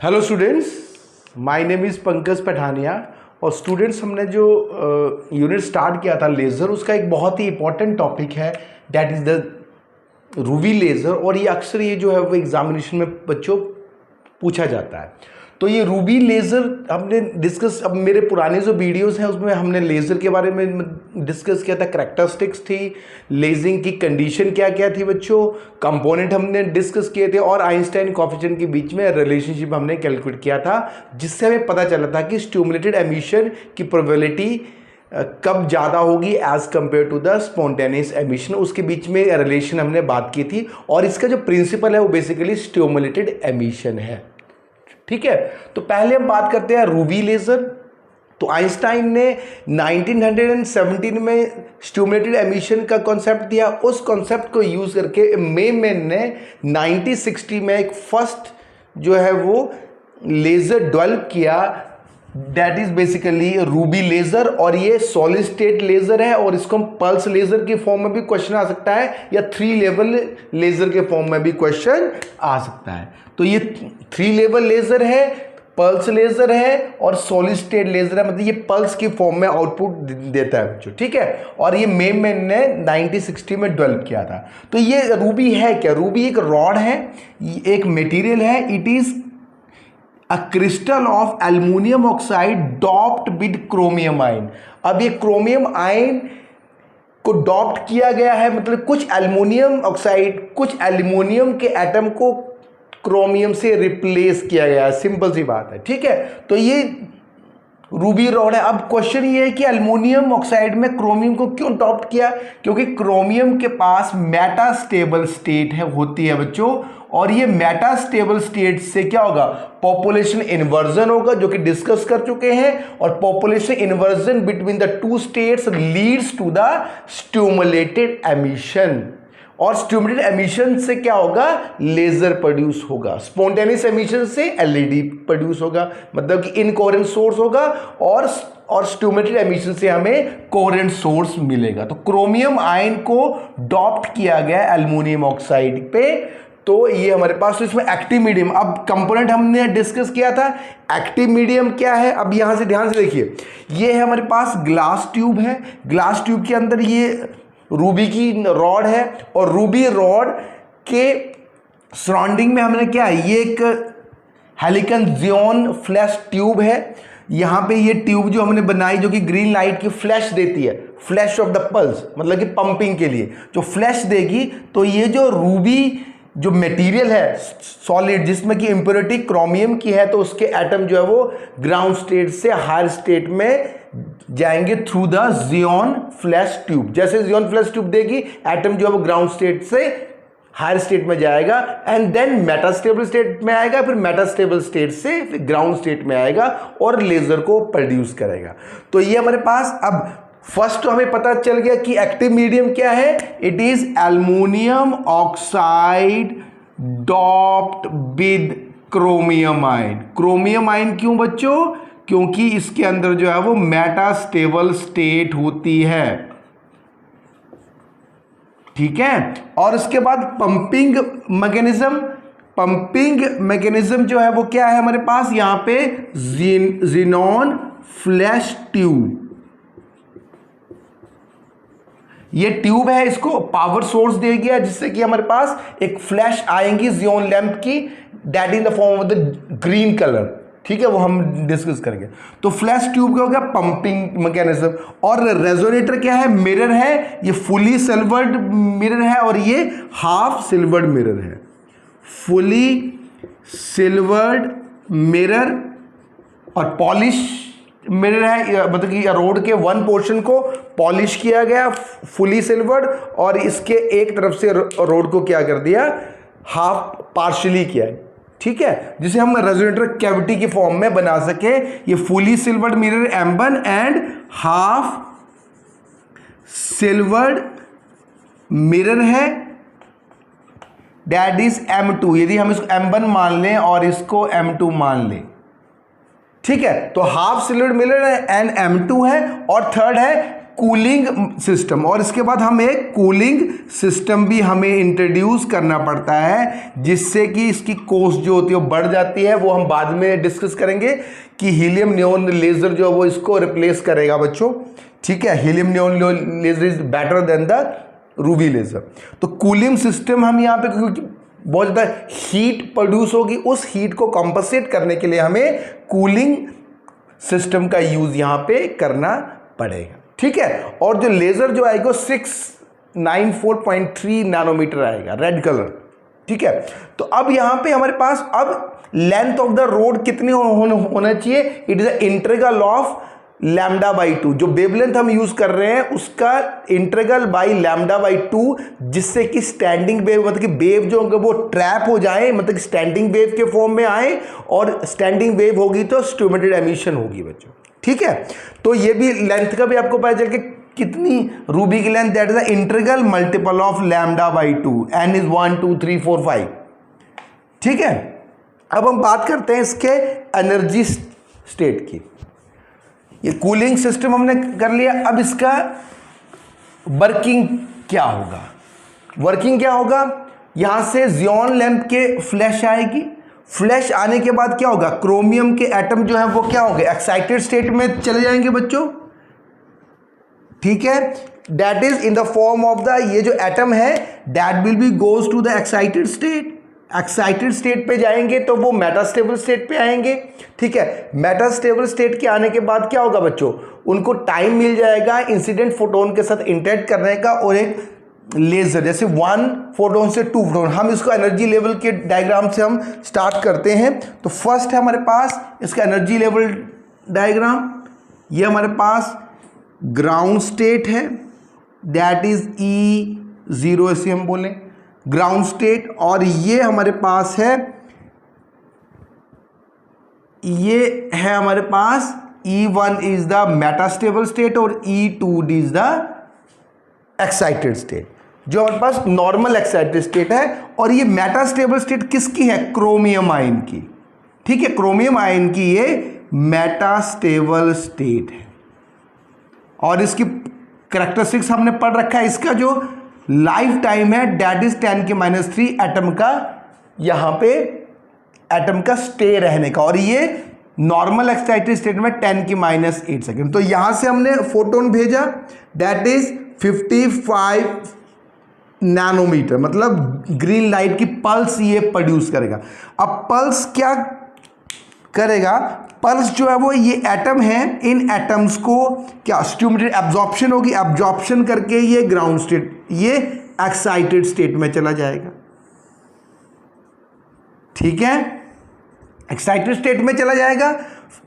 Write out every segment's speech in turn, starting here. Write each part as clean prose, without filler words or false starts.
Hello students, my name is Pankaj Pathania. और students, हमने जो यूनिट स्टार्ट किया था लेज़र, उसका एक बहुत ही इंपॉर्टेंट टॉपिक है, that is the Ruby laser. और ये अक्सर ये जो है वो एग्जामिनेशन में बच्चों पूछा जाता है। तो ये रूबी लेज़र हमने डिस्कस, अब मेरे पुराने जो वीडियोस हैं उसमें हमने लेज़र के बारे में डिस्कस किया था, करैक्टरिस्टिक्स थी, लेजिंग की कंडीशन क्या क्या थी बच्चों, कंपोनेंट हमने डिस्कस किए थे, और आइंस्टाइन कोएफिशिएंट के बीच में रिलेशनशिप हमने कैलकुलेट किया था, जिससे हमें पता चला था कि स्टिमुलेटेड एमिशन की प्रोबेबिलिटी कब ज़्यादा होगी as compared to the spontaneous emission. उसके बीच में रिलेशन हमने बात की थी, और इसका जो प्रिंसिपल है वो बेसिकली स्टिमुलेटेड एमिशन है। ठीक है, तो पहले हम बात करते हैं रूबी लेज़र। तो आइंस्टाइन ने 1917 में स्टिमुलेटेड एमिशन का कॉन्सेप्ट दिया। उस कॉन्सेप्ट को यूज करके मेमैन ने 1960 में एक फर्स्ट जो है वो लेज़र डेवलप किया, that is basically Ruby laser. और ये सॉलिड स्टेट लेज़र है, और इसको हम पल्स लेज़र के फॉर्म में भी क्वेश्चन आ सकता है, या 3 लेवल लेज़र के फॉर्म में भी क्वेश्चन आ सकता है। तो ये 3 लेवल लेज़र है, पल्स लेज़र है और सॉलिड स्टेट लेज़र है, मतलब ये पल्स की फॉर्म में आउटपुट देता है बच्चों। ठीक है, और ये मेमैन ने 1960 में डेवलप किया था। तो ये रूबी है क्या? रूबी एक रॉड है, एक मटेरियल है, it is a crystal of aluminium oxide doped with chromium ion. अब ये क्रोमियम आयन को डॉप्ड किया गया है, मतलब कुछ एल्युमिनियम ऑक्साइड, कुछ एल्युमिनियम के एटम को क्रोमियम से रिप्लेस किया गया है, सिंपल सी बात है। ठीक है, तो ये रूबी रॉड है। अब क्वेश्चन ये है कि एल्युमिनियम ऑक्साइड में क्रोमियम को क्यों डॉप्ट किया? क्योंकि क्रोमियम के पास मेटास्टेबल स्टेट है, होती है बच्चों, और ये मेटास्टेबल स्टेट से क्या होगा? पॉपुलेशन इन्वर्जन होगा, जो कि डिस्कस कर चुके हैं। और population inversion between the two states leads to the stimulated emission, और स्टिमुलेटेड एमिशन से क्या होगा? लेजर प्रोड्यूस होगा। स्पॉन्टेनियस एमिशन से एलईडी प्रोड्यूस होगा, मतलब कि इनकोहेरेंट सोर्स होगा, और स्टिमुलेटेड एमिशन से हमें कोहेरेंट सोर्स मिलेगा। तो क्रोमियम आयन को डॉप्ट किया गया एल्युमिनियम ऑक्साइड पे, तो ये हमारे पास। तो इसमें एक्टिव मीडियम, अब कंपोनेंट हमने डिस्कस किया था, एक्टिव मीडियम क्या है? अब यहां से ध्यान से देखिए, ये है हमारे पास ग्लास ट्यूब है, ग्लास ट्यूब के अंदर ये रूबी की रॉड है, और रूबी रॉड के सराउंडिंग में हमने क्या है? ये एक हेलिकन जियोन फ्लैश ट्यूब है। यहाँ पे ये ट्यूब जो हमने बनाई, जो कि ग्रीन लाइट की फ्लैश देती है, फ्लैश ऑफ द पल्स, मतलब कि पंपिंग के लिए जो फ्लैश देगी। तो ये जो रूबी जो मटेरियल है सॉलिड, जिसमें कि इंप्योरिटी क्रोमियम की है, तो उसके एटम जो है वो ग्राउंड स्टेट से हायर स्टेट में जाएंगे through the xenon flash tube. जैसे जियोन फ्लैश ट्यूब देगी, एटम जो है वो ग्राउंड स्टेट से हायर स्टेट में जाएगा, एंड देन मेटास्टेबल स्टेट में आएगा, फिर मेटास्टेबल स्टेट से फिर ग्राउंड स्टेट में आएगा, और लेजर को प्रोड्यूस करेगा। तो ये हमारे पास, अब फर्स्ट तो हमें पता चल गया कि एक्टिव मीडियम क्या है, it is aluminium oxide doped with chromium ion. Chromium ion क्यों बच्चों? क्योंकि इसके अंदर जो है वो मेटास्टेबल स्टेट होती है। ठीक है, और उसके बाद पंपिंग मैकेनिज्म जो है वो क्या है हमारे पास? यहां पे जिनॉन फ्लैश ट्यूब, ये ट्यूब है, इसको पावर सोर्स दे गया, जिससे कि हमारे पास एक फ्लैश आएंगी जियोन लैंप की, that in the form of the green colour. ठीक है, वो हम डिस्कस करेंगे। तो फ्लैश ट्यूब क्या हो गया? Pumping mechanism. और रेजोनेटर क्या है? मिरर है, ये फुली सिल्वर्ड मिरर है, और ये हाफ सिल्वर्ड मिरर है। फुली सिल्वर्ड मिरर और पॉलिश मिरर है, मतलब कि रोड के वन पोर्शन को पॉलिश किया गया, फुली सिल्वर्ड, और इसके एक तरफ से रोड को क्या कर दिया? हाफ पार्शियली किया है। ठीक है, जिसे हम रेजोनेटर कैविटी के फॉर्म में बना सके। ये fully silvered mirror M1 and half silvered mirror है, दैट इज M2। यदि हम इसको M1 मान लें और इसको M2 मान लें, ठीक है, तो हाफ सिल्वर्ड मिरर है एंड M2 है, और थर्ड है कूलिंग सिस्टम, और इसके बाद हम एक कूलिंग सिस्टम भी हमें इंट्रोड्यूस करना पड़ता है, जिससे कि इसकी कॉस्ट जो होती है वो बढ़ जाती है। वो हम बाद में डिस्कस करेंगे कि हीलियम नियॉन लेजर जो है वो इसको रिप्लेस करेगा बच्चों, ठीक है। Helium neon laser is better than the ruby laser. तो कूलिंग सिस्टम हम यहाँ पे, क्योंकि बहुत ज़्यादा हीट प्रोड्यूस होगी, उस हीट को कॉम्पनसेट करने के लिए हमें कूलिंग सिस्टम का यूज यहाँ पे करना पड़ेगा, ठीक है। और जो लेजर जो आएगा 694.3 नैनोमीटर आएगा, रेड कलर, ठीक है। तो अब यहाँ पे हमारे पास अब लेंथ ऑफ द रोड कितनी होना चाहिए, it is the integral of lambda by 2। जो वेवलेंथ हम यूज कर रहे हैं उसका इंटीग्रल बाई लैम्डा बाई 2, जिससे कि स्टैंडिंग वेव, मतलब कि वेव जो होंगे वो ट्रैप हो जाए, मतलब कि स्टैंडिंग वेव के फॉर्म में आए, और स्टैंडिंग वेव होगी तो स्टिमुलेटेड एमिशन होगी बच्चों, ठीक है। तो ये भी लेंथ का भी आपको पता चल के कितनी रूबी की length, that is the integral multiple of lambda by 2, n is 1 2 3 4 5, ठीक है। अब हम बात करते हैं इसके एनर्जी स्टेट की। ये कूलिंग सिस्टम हमने कर लिया, अब इसका वर्किंग क्या होगा। वर्किंग क्या होगा, यहां से जियोन लैंप के फ्लैश आएगी, फ्लैश आने के बाद क्या होगा, क्रोमियम के एटम जो है वो क्या होंगे, एक्साइटेड स्टेट में चले जाएंगे बच्चों, ठीक है। That is in the form of the, ये जो एटम है that will be goes to the excited state. Excited state पे जाएंगे तो वो मेटास्टेबल स्टेट पे आएंगे, ठीक है। मेटास्टेबल स्टेट के आने के बाद क्या होगा बच्चों, उनको टाइम मिल जाएगा इंसिडेंट फोटोन के साथ इंटरेक्ट करने का, और एक लेजर, जैसे 1 फोटोन से 2 फोटोन, हम इसको एनर्जी लेवल के डायग्राम से हम स्टार्ट करते हैं। तो फर्स्ट है हमारे पास इसका एनर्जी लेवल डायग्राम, ये हमारे पास ग्राउंड स्टेट है, दैट इज E0 ऐसे हम बोलें ग्राउंड स्टेट, और ये हमारे पास है, ये है हमारे पास E1 is the metastable state और E2 is the excited state, जो हमारे पास नॉर्मल एक्साइटेड स्टेट है। और ये मेटास्टेबल स्टेट किसकी है, क्रोमियम आयन की, ठीक है। क्रोमियम आयन की ये मेटास्टेबल स्टेट है, और इसकी कैरेक्टरिस्टिक्स हमने पढ़ रखा है। इसका जो लाइफ टाइम है दैट इज 10⁻³ एटम का, यहां पे एटम का स्टे रहने का, और ये नॉर्मल एक्साइटेड स्टेट में 10⁻8 सेकेंड। तो यहां से हमने फोटोन भेजा दैट इज 55 नैनोमीटर, मतलब ग्रीन लाइट की पल्स ये प्रोड्यूस करेगा। अब पल्स क्या करेगा, पल्स जो है वो ये एटम है, इन एटम्स को क्या स्टिमुलेटेड एब्जॉर्प्शन होगी, एब्जॉर्प्शन करके ये ग्राउंड स्टेट, ये एक्साइटेड स्टेट में चला जाएगा, ठीक है। एक्साइटेड स्टेट में चला जाएगा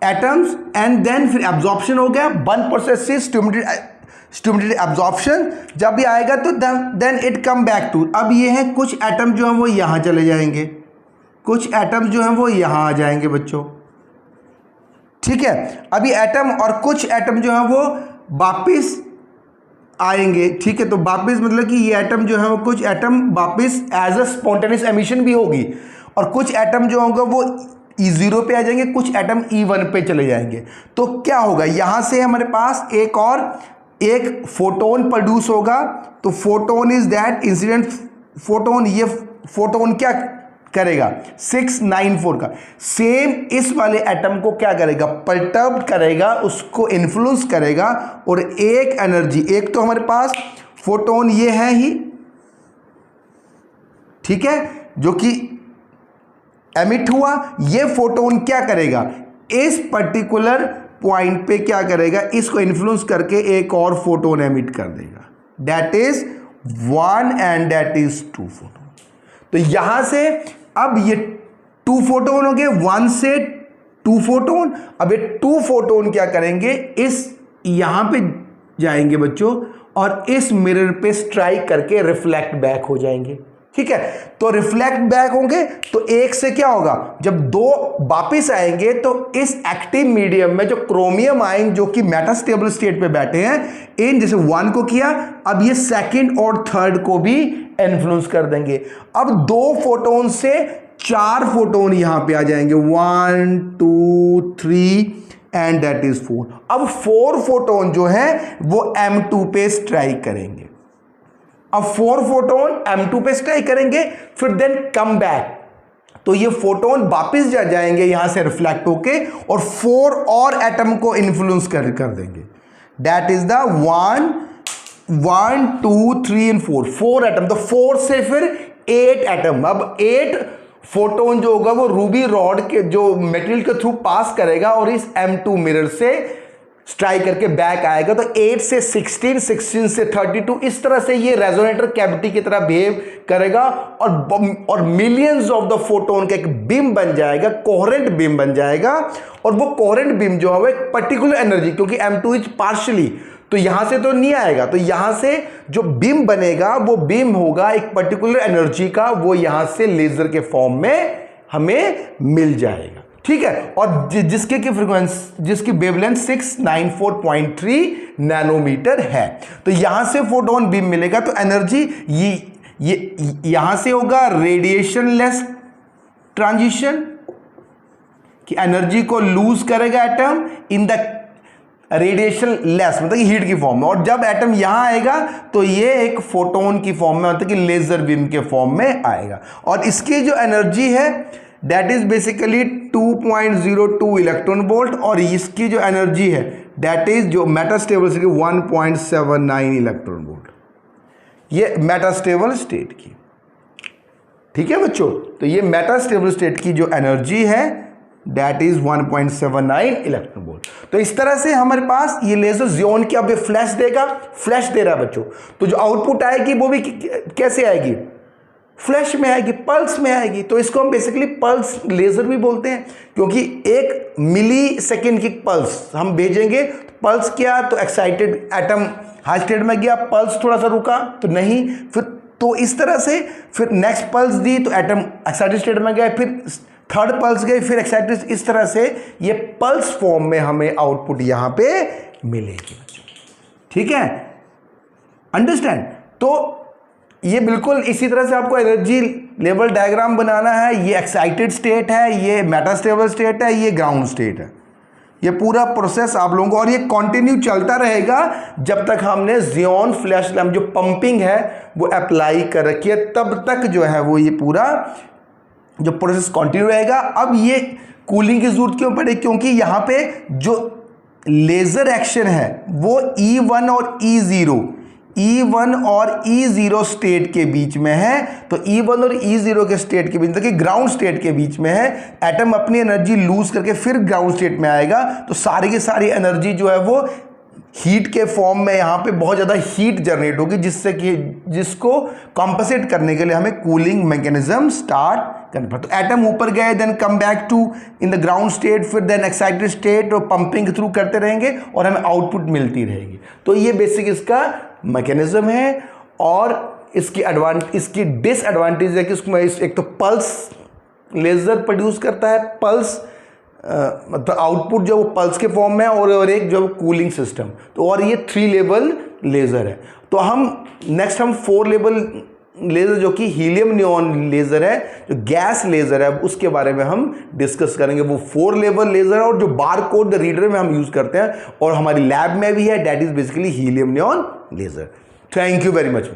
एटम्स, एंड देन फिर एब्जॉर्प्शन हो गया, वन प्रोसेस से स्टिमुलेटेड एब्जॉर्प्शन जब भी आएगा तो then it come back to, अब ये है कुछ एटम जो है वो यहां चले जाएंगे, कुछ एटम्स जो हैं वो यहां आ जाएंगे बच्चों, ठीक है। अभी एटम और कुछ एटम जो है वो वापिस आएंगे, ठीक है। तो वापिस मतलब कि ये एटम जो है वो, कुछ एटम वापिस एज अ स्पॉन्टेनियस एमिशन भी होगी, और कुछ एटम जो होगा वो E0 पे आ जाएंगे, कुछ एटम E1 पे चले जाएंगे। तो क्या होगा, यहां से हमारे पास एक फोटोन प्रोड्यूस होगा। तो photon is that incident photon, ये फोटोन क्या करेगा 694 का, सेम इस वाले एटम को क्या करेगा, परटर्ब करेगा, उसको इन्फ्लुएंस करेगा, और एक एनर्जी, एक तो हमारे पास फोटोन ये है ही, ठीक है, जो कि एमिट हुआ, ये फोटोन क्या करेगा, इस पर्टिकुलर पॉइंट पे क्या करेगा, इसको इन्फ्लुएंस करके एक और फोटोन एमिट कर देगा, that is 1 and that is 2 photon. तो यहां से अब ये 2 फोटोन हो गए, 1 से 2 फोटोन। अब ये 2 फोटोन क्या करेंगे, इस यहां पे जाएंगे बच्चों, और इस मिरर पे स्ट्राइक करके रिफ्लेक्ट बैक हो जाएंगे, ठीक है। तो रिफ्लेक्ट बैक होंगे तो एक से क्या होगा, जब 2 वापिस आएंगे तो इस एक्टिव मीडियम में जो क्रोमियम आयन जो कि मेटास्टेबल स्टेट पे बैठे हैं, इन जैसे 1 को किया, अब ये सेकंड और थर्ड को भी इन्फ्लुएंस कर देंगे। अब 2 फोटोन से 4 फोटोन यहां पे आ जाएंगे, 1 2 3, एंड दैट इज 4। अब 4 फोटोन जो है वो M2 पे स्ट्राइक करेंगे। अब 4 फोटोन M2 पे स्ट्राइक करेंगे, फिर देन कम बैक, तो ये फोटोन वापस जा जाएंगे यहां से रिफ्लेक्ट होके और 4 और एटम को इन्फ्लुएंस कर देंगे। That is the 1 2 3 and 4 atom. तो 4 से फिर 8 एटम। अब 8 फोटोन जो होगा वो रूबी रॉड के जो मटेरियल के थ्रू पास करेगा और इस M2 मिरर से स्ट्राइक करके बैक आएगा। तो 8 से 16, 16 से 32, इस तरह से ये रेजोनेटर कैविटी की तरह बिहेव करेगा और मिलियंस ऑफ द फोटोन का एक बीम बन जाएगा, कोहेरेंट बीम बन जाएगा। और वो कोहेरेंट बीम जो है वो एक पर्टिकुलर एनर्जी, क्योंकि M2 इज पार्शियली, तो यहां से तो नहीं आएगा, तो यहां से जो बीम बनेगा वो बीम होगा एक पर्टिकुलर एनर्जी का, वो यहां से लेजर के फॉर्म में हमें मिल जाएगा। ठीक है, और जिसके की फ्रीक्वेंसी, जिसकी वेवलेंथ 694.3 नैनोमीटर है। तो यहां से फोटोन बीम मिलेगा, तो एनर्जी ये यहां से होगा रेडिएशन लेस ट्रांजिशन, कि एनर्जी को लूज करेगा atom in the radiation less, मतलब कि हीट की फॉर्म में। और जब एटम यहां आएगा तो ये एक फोटोन की फॉर्म में, मतलब कि लेजर बीम के फॉर्म में आएगा। और इसकी जो एनर्जी है that is basically 2.02 electron volt, और इसकी जो एनर्जी है दैट इज जो मेटास्टेबल स्टेट 1.79 इलेक्ट्रॉन वोल्ट, ये मेटास्टेबल स्टेट की। ठीक है बच्चों, तो ये मेटास्टेबल स्टेट की जो एनर्जी है दैट इज 1.79 इलेक्ट्रॉन वोल्ट। तो इस तरह से हमारे पास ये लेजर जियोन की अब ये फ्लैश देगा, फ्लैश दे रहा है बच्चों, तो जो आउटपुट आएगी वो भी कैसे आएगी, फ्लैश में आएगी, पल्स में आएगी। तो इसको हम बेसिकली पल्स लेजर भी बोलते हैं, क्योंकि 1 मिली सेकेंड की पल्स हम भेजेंगे। पल्स क्या, तो एक्साइटेड एटम हाई स्टेट में गया, पल्स थोड़ा सा रुका तो नहीं, फिर तो इस तरह से फिर नेक्स्ट पल्स दी तो एटम एक्साइटेड स्टेट में गया, फिर थर्ड पल्स गई, फिर एक्साइटेड, इस तरह से ये पल्स फॉर्म में हमें आउटपुट यहां पे मिलेगी बच्चों। ठीक है, अंडरस्टैंड। तो ये बिल्कुल इसी तरह से आपको एनर्जी लेवल डायग्राम बनाना है। ये एक्साइटेड स्टेट है, ये मेटास्टेबल स्टेट है, ये ग्राउंड स्टेट है। ये पूरा प्रोसेस आप लोगों को, और ये कंटिन्यू चलता रहेगा जब तक हमने जियोन फ्लैश लैम्प जो पंपिंग है वो अप्लाई कर रखी है, तब तक जो है वो ये पूरा जो प्रोसेस कंटिन्यू रहेगा। अब ये कूलिंग की जरूरत क्यों पड़े, क्योंकि यहाँ पे जो लेजर एक्शन है वो E1 और E0 स्टेट के बीच में है। तो E1 और E0 के स्टेट के बीच, मतलब कि ग्राउंड स्टेट के बीच में है। एटम अपनी एनर्जी लूज करके फिर ग्राउंड स्टेट में आएगा, तो सारी की सारी एनर्जी जो है वो हीट के फॉर्म में यहाँ पे बहुत ज़्यादा हीट जनरेट होगी, जिससे कि जिसको कॉम्पनसेट करने के लिए हमें कूलिंग मैकेनिज्म स्टार्ट करना पड़ता। तो एटम ऊपर गए, then come back to in the ground state, फिर देन एक्साइटेड स्टेट, और पंपिंग के थ्रू करते रहेंगे और हमें आउटपुट मिलती रहेगी। तो ये बेसिक इसका मैकेनिज्म है। और इसकी डिसएडवांटेज है कि उसमें एक तो पल्स लेजर प्रोड्यूस करता है, पल्स मतलब आउटपुट जो वो पल्स के फॉर्म में, और एक जो कूलिंग सिस्टम। तो और ये 3 लेवल लेज़र है। तो हम नेक्स्ट 4 लेवल लेज़र जो कि हीलियम नियॉन लेज़र है, जो गैस लेज़र है, उसके बारे में हम डिस्कस करेंगे। वो 4 लेवल लेज़र है, और जो बार कोड रीडर में हम यूज़ करते हैं और हमारी लैब में भी है, that is basically helium neon laser. Thank you very much.